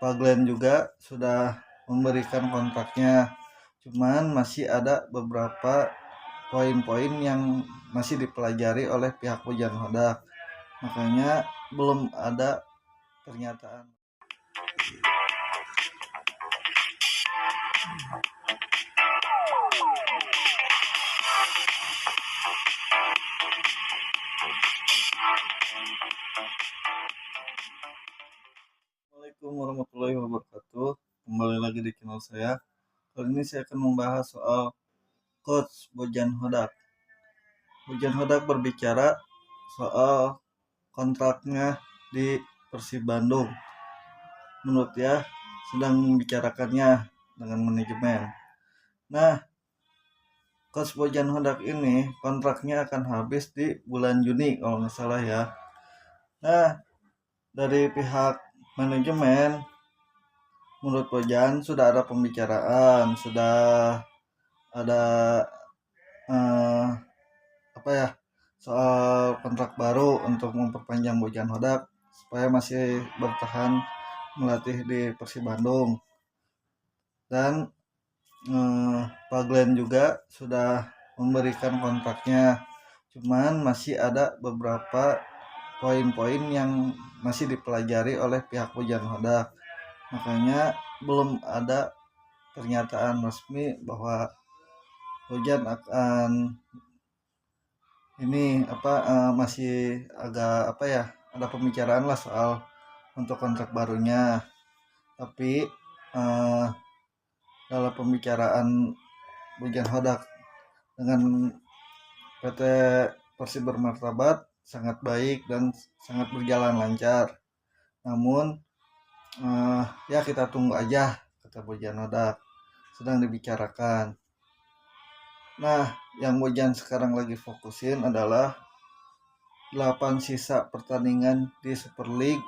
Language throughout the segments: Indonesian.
Pak Glenn juga sudah memberikan kontraknya, cuman masih ada beberapa poin-poin yang masih dipelajari oleh pihak Bojan Hodak, makanya belum ada pernyataan. Assalamualaikum warahmatullahi wabarakatuh. Kembali lagi di channel saya. Kali ini saya akan membahas soal Coach Bojan Hodak. Bojan Hodak berbicara soal kontraknya di Persib Bandung. Menurut dia sedang membicarakannya dengan manajemen. Nah, Coach Bojan Hodak ini kontraknya akan habis di bulan Juni kalau nggak salah ya. Nah, dari pihak manajemen, menurut Bojan sudah ada pembicaraan, sudah ada eh, soal kontrak baru untuk memperpanjang Bojan Hodak supaya masih bertahan melatih di Persib Bandung. Dan Pak Glenn juga sudah memberikan kontraknya, cuman masih ada beberapa poin-poin yang masih dipelajari oleh pihak Bojan Hodak, makanya belum ada pernyataan resmi bahwa Bojan akan masih agak ada pembicaraan lah soal untuk kontrak barunya. Tapi dalam pembicaraan Bojan Hodak dengan PT Persib Bermartabat sangat baik dan sangat berjalan lancar. Namun ya kita tunggu aja, kata Bojan Hodak, sedang dibicarakan. Nah, yang Bojan sekarang lagi fokusin adalah 8 sisa pertandingan di Super League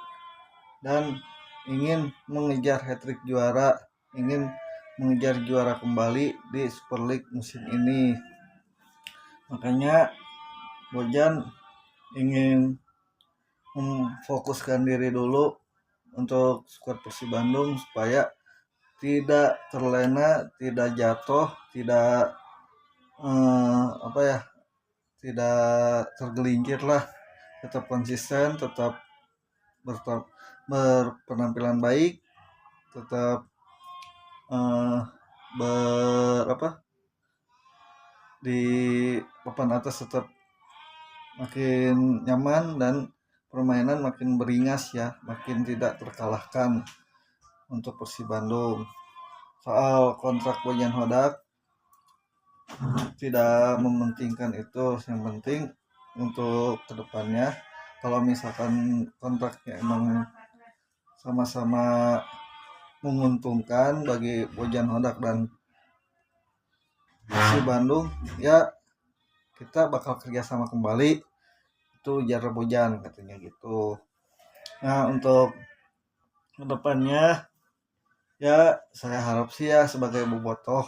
dan ingin mengejar hat-trick juara, ingin mengejar juara kembali di Super League musim ini. Makanya Bojan ingin memfokuskan diri dulu untuk skuad Persib Bandung supaya tidak terlena, tidak jatuh, tidak tidak tergelincir lah, tetap konsisten, tetap berpenampilan baik, tetap di papan atas tetap makin nyaman dan permainan makin beringas ya, makin tidak terkalahkan untuk Persib Bandung. Soal kontrak Bojan Hodak tidak mementingkan itu, yang penting untuk kedepannya kalau misalkan kontraknya emang sama-sama menguntungkan bagi Bojan Hodak dan Persib Bandung, ya kita bakal kerjasama kembali, itu ujar Bojan katanya gitu. Nah, untuk kedepannya ya saya harap sih ya sebagai bobotoh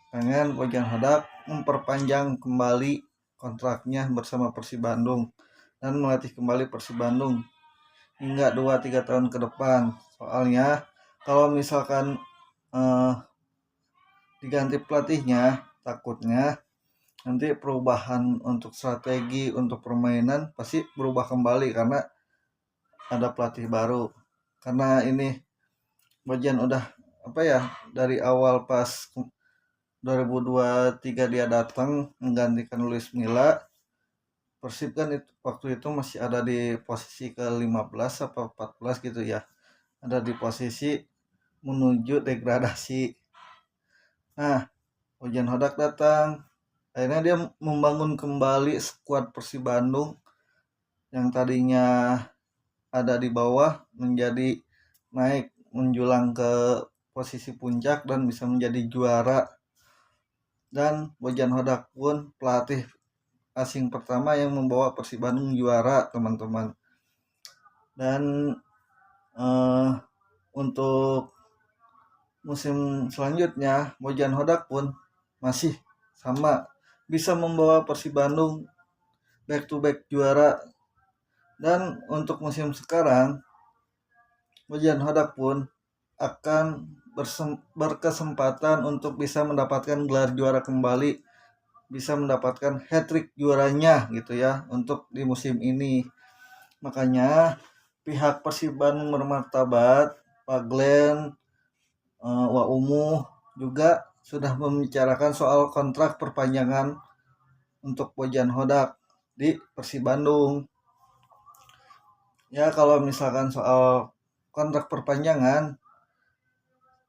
pengen Bojan Hodak memperpanjang kembali kontraknya bersama Persib Bandung dan melatih kembali Persib Bandung hingga 2-3 tahun ke depan. Soalnya kalau misalkan diganti pelatihnya, takutnya nanti perubahan untuk strategi, untuk permainan pasti berubah kembali karena ada pelatih baru. Karena ini Bojan udah dari awal pas 2023 dia datang menggantikan Luis Milla, Persib kan waktu itu masih ada di posisi ke-15 apa 14 gitu ya. Ada di posisi menuju degradasi. Nah, Bojan Hodak datang, akhirnya dia membangun kembali skuad Persib Bandung yang tadinya ada di bawah menjadi naik menjulang ke posisi puncak dan bisa menjadi juara. Dan Bojan Hodak pun pelatih asing pertama yang membawa Persib Bandung juara, teman-teman. Dan untuk musim selanjutnya Bojan Hodak pun masih sama bisa membawa Persib Bandung back to back juara. Dan untuk musim sekarang Bojan Hodak pun akan berkesempatan untuk bisa mendapatkan gelar juara kembali, bisa mendapatkan hat-trick juaranya gitu ya untuk di musim ini. Makanya pihak Persib Bandung bermartabat, Pak Glenn, Wak Umuh juga sudah membicarakan soal kontrak perpanjangan untuk Bojan Hodak di Persib Bandung. Ya kalau misalkan soal kontrak perpanjangan,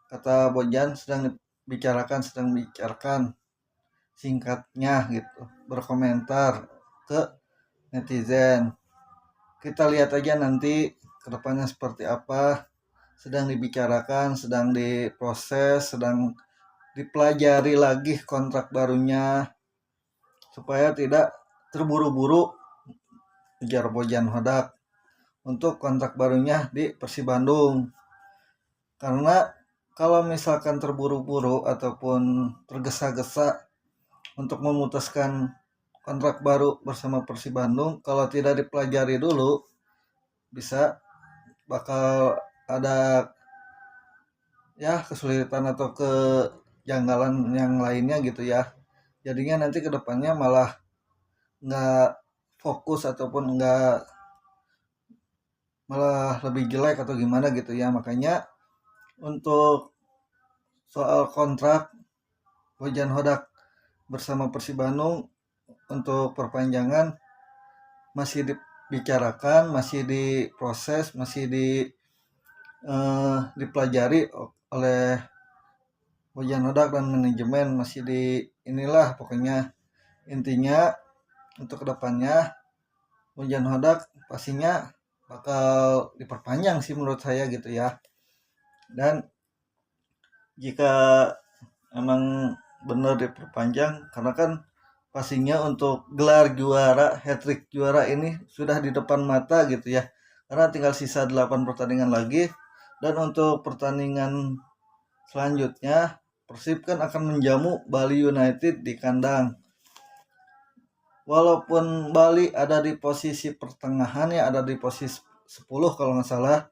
kata Bojan sedang dibicarakan singkatnya gitu, berkomentar ke netizen. Kita lihat aja nanti kedepannya seperti apa, sedang dibicarakan, sedang diproses, sedang dipelajari lagi kontrak barunya supaya tidak terburu-buru ujar Bojan Hodak untuk kontrak barunya di Persib Bandung. Karena kalau misalkan terburu-buru ataupun tergesa-gesa untuk memutuskan kontrak baru bersama Persib Bandung, kalau tidak dipelajari dulu bisa bakal ada ya kesulitan atau kejanggalan yang lainnya gitu ya. Jadinya nanti kedepannya malah nggak fokus ataupun nggak malah lebih jelek atau gimana gitu ya. Makanya untuk soal kontrak Bojan Hodak bersama Persib Bandung untuk perpanjangan masih dibicarakan, masih diproses, masih dipelajari oleh Bojan Hodak dan manajemen, masih di inilah pokoknya. Intinya untuk kedepannya Bojan Hodak pastinya bakal diperpanjang sih menurut saya gitu ya. Dan jika emang benar diperpanjang, karena kan pastinya untuk gelar juara, hat-trick juara ini sudah di depan mata gitu ya. Karena tinggal sisa 8 pertandingan lagi, dan untuk pertandingan selanjutnya Persib kan akan menjamu Bali United di kandang. Walaupun Bali ada di posisi pertengahan ya, ada di posisi 10 kalau nggak salah.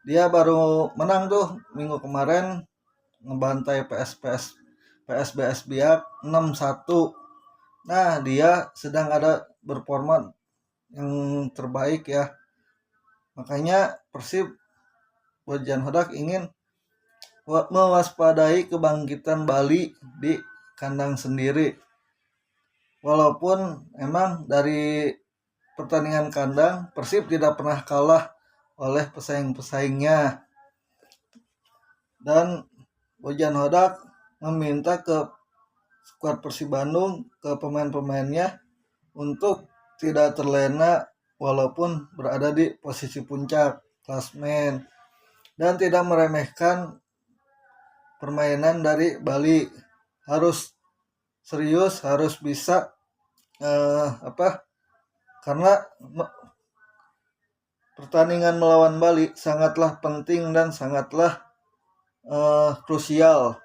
Dia baru menang tuh minggu kemarin ngebantai PSBS Biak 6-1. Nah, dia sedang ada performa yang terbaik ya. Makanya Persib Bojan Hodak ingin mewaspadai kebangkitan Bali di kandang sendiri. Walaupun emang dari pertandingan kandang Persib tidak pernah kalah oleh pesaing-pesaingnya. Dan Bojan Hodak meminta ke skuad Persib Bandung, ke pemain-pemainnya untuk tidak terlena walaupun berada di posisi puncak klasmen, dan tidak meremehkan permainan dari Bali. Harus serius, harus bisa karena pertandingan melawan Bali sangatlah penting dan sangatlah krusial.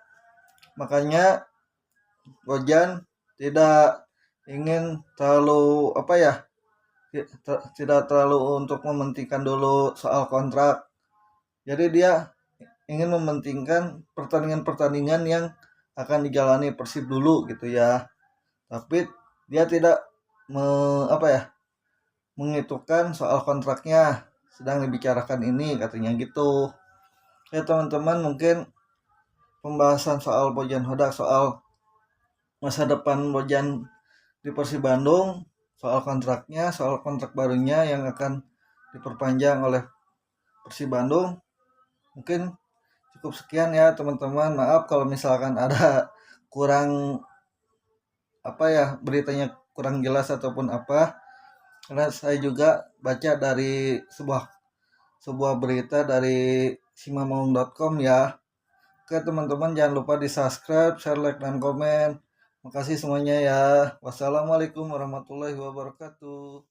Makanya Bojan tidak ingin terlalu tidak terlalu untuk mementingkan dulu soal kontrak. Jadi dia ingin mementingkan pertandingan-pertandingan yang akan dijalani Persib dulu gitu ya. Tapi dia tidak mengitukan soal kontraknya, sedang dibicarakan ini katanya gitu. Ya teman-teman, mungkin pembahasan soal Bojan Hodak, soal masa depan Bojan di Persib Bandung, soal kontraknya, soal kontrak barunya yang akan diperpanjang oleh Persib Bandung, mungkin cukup sekian ya teman-teman. Maaf kalau misalkan ada kurang beritanya kurang jelas ataupun apa, karena saya juga baca dari sebuah berita dari simamaung.com ya. Oke teman-teman, jangan lupa di subscribe, share, like, dan komen. Makasih semuanya ya. Wassalamualaikum warahmatullahi wabarakatuh.